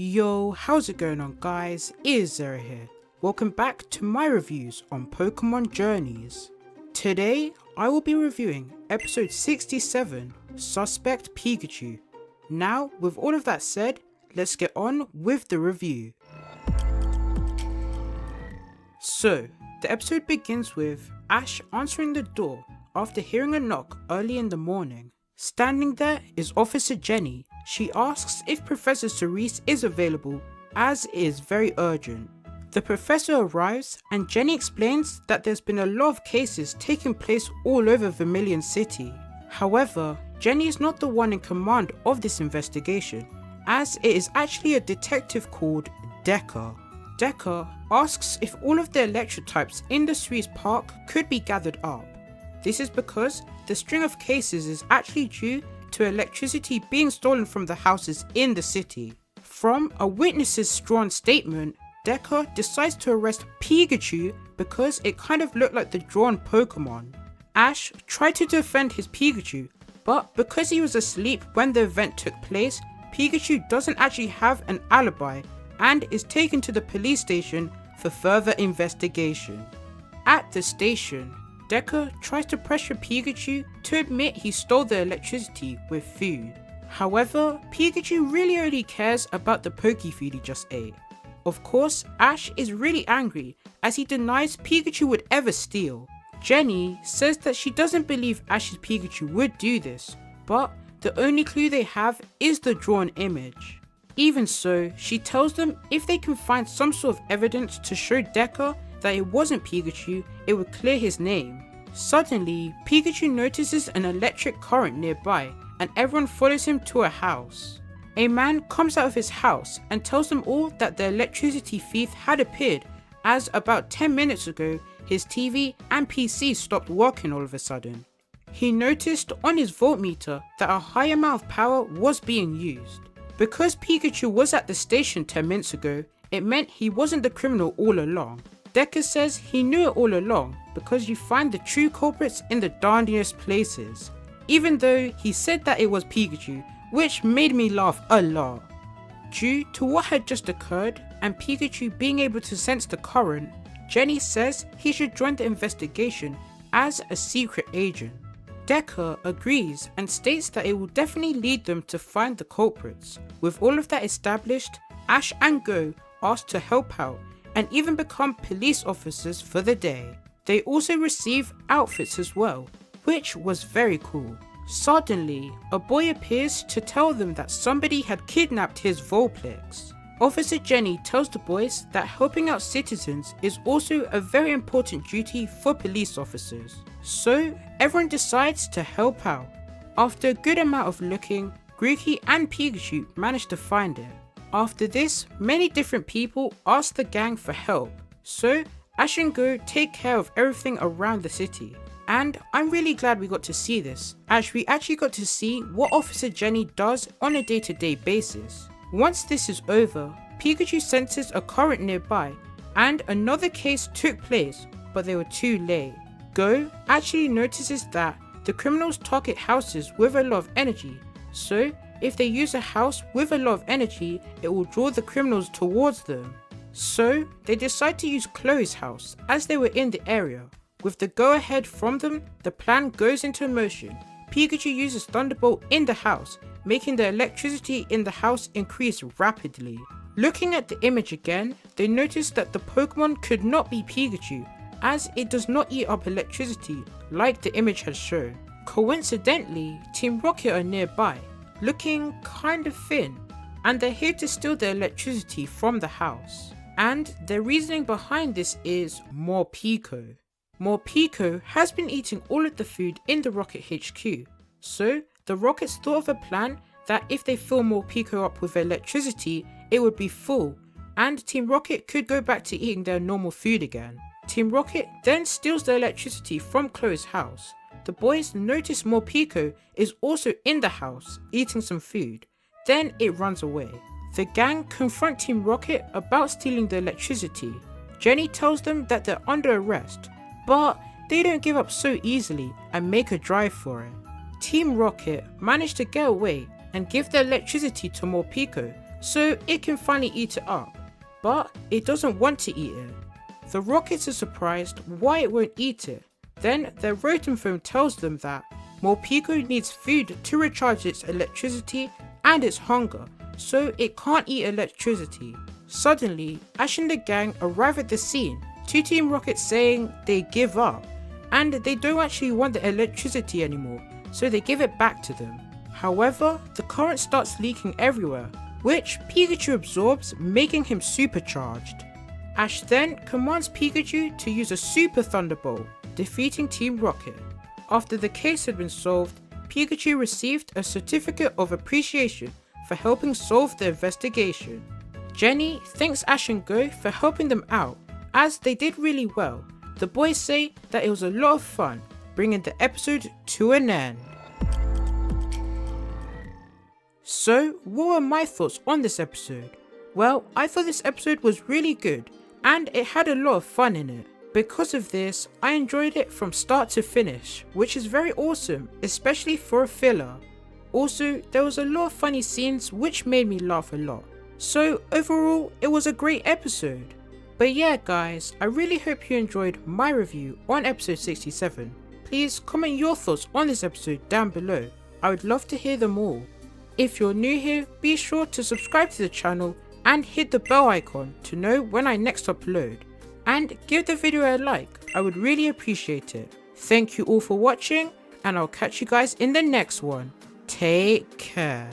Yo, how's it going on guys? It is Zero here. Welcome back to my reviews on Pokemon Journeys. Today, I will be reviewing episode 67, Suspect Pikachu. Now, with all of that said, let's get on with the review. So, the episode begins with Ash answering the door after hearing a knock early in the morning. Standing there is Officer Jenny. She asks if Professor Cerise is available as it is very urgent. The professor arrives and Jenny explains that there's been a lot of cases taking place all over Vermilion City. However, Jenny is not the one in command of this investigation, as it is actually a detective called Decker. Decker asks if all of the electrotypes in the Cerise Park could be gathered up. This is because the string of cases is actually due to electricity being stolen from the houses in the city. From a witness's sworn statement, Decker decides to arrest Pikachu because it kind of looked like the drawn Pokemon. Ash tried to defend his Pikachu, but because he was asleep when the event took place, Pikachu doesn't actually have an alibi and is taken to the police station for further investigation. At the station, Decker tries to pressure Pikachu to admit he stole the electricity with food. However, Pikachu really only cares about the Poke food he just ate. Of course, Ash is really angry as he denies Pikachu would ever steal. Jenny says that she doesn't believe Ash's Pikachu would do this, but the only clue they have is the drawn image. Even so, she tells them if they can find some sort of evidence to show Decker that it wasn't Pikachu, it would clear his name. Suddenly, Pikachu notices an electric current nearby and everyone follows him to a house. A man comes out of his house and tells them all that the electricity thief had appeared as about 10 minutes ago his TV and PC stopped working all of a sudden. He noticed on his voltmeter that a high amount of power was being used. Because Pikachu was at the station 10 minutes ago, it meant he wasn't the criminal all along. Decker says he knew it all along because you find the true culprits in the darndest places, even though he said that it was Pikachu, which made me laugh a lot. Due to what had just occurred and Pikachu being able to sense the current, Jenny says he should join the investigation as a secret agent. Decker agrees and states that it will definitely lead them to find the culprits. With all of that established, Ash and Go ask to help out and even become police officers for the day. They also receive outfits as well, which was very cool. Suddenly, a boy appears to tell them that somebody had kidnapped his Vulpix. Officer Jenny tells the boys that helping out citizens is also a very important duty for police officers. So everyone decides to help out. After a good amount of looking, Grookey and Pikachu manage to find it. After this, many different people ask the gang for help, so Ash and Go take care of everything around the city. And I'm really glad we got to see this, as we actually got to see what Officer Jenny does on a day-to-day basis. Once this is over, Pikachu senses a current nearby, and another case took place, but they were too late. Go actually notices that the criminals target houses with a lot of energy, so if they use a house with a lot of energy, it will draw the criminals towards them. So they decide to use Chloe's house as they were in the area. With the go ahead from them, the plan goes into motion. Pikachu uses Thunderbolt in the house, making the electricity in the house increase rapidly. Looking at the image again, they notice that the Pokemon could not be Pikachu, as it does not eat up electricity like the image had shown. Coincidentally, Team Rocket are nearby, looking kind of thin, and they're here to steal the electricity from the house. And their reasoning behind this is Morpeko. Morpeko has been eating all of the food in the Rocket HQ, so the Rockets thought of a plan that if they fill Morpeko up with electricity, it would be full, and Team Rocket could go back to eating their normal food again. Team Rocket then steals the electricity from Chloe's house. The boys notice Morpeko is also in the house, eating some food. Then it runs away. The gang confront Team Rocket about stealing the electricity. Jenny tells them that they're under arrest, but they don't give up so easily and make a drive for it. Team Rocket manage to get away and give the electricity to Morpeko, so it can finally eat it up, but it doesn't want to eat it. The rockets are surprised why it won't eat it. Then their rotom phone tells them that Morpeko needs food to recharge its electricity and its hunger, so it can't eat electricity. Suddenly, Ash and the gang arrive at the scene to Team Rocket saying they give up and they don't actually want the electricity anymore, so they give it back to them. However, the current starts leaking everywhere, which Pikachu absorbs, making him supercharged. Ash then commands Pikachu to use a Super Thunderbolt, defeating Team Rocket. After the case had been solved, Pikachu received a certificate of appreciation for helping solve the investigation. Jenny thanks Ash and Go for helping them out, as they did really well. The boys say that it was a lot of fun, bringing the episode to an end. So, what were my thoughts on this episode? Well, I thought this episode was really good, and it had a lot of fun in it. Because of this, I enjoyed it from start to finish, which is very awesome, especially for a filler. Also, there was a lot of funny scenes which made me laugh a lot. So overall, it was a great episode. But yeah guys, I really hope you enjoyed my review on episode 67. Please comment your thoughts on this episode down below. I would love to hear them all. If you're new here, be sure to subscribe to the channel and hit the bell icon to know when I next upload. And give the video a like, I would really appreciate it. Thank you all for watching, and I'll catch you guys in the next one. Take care.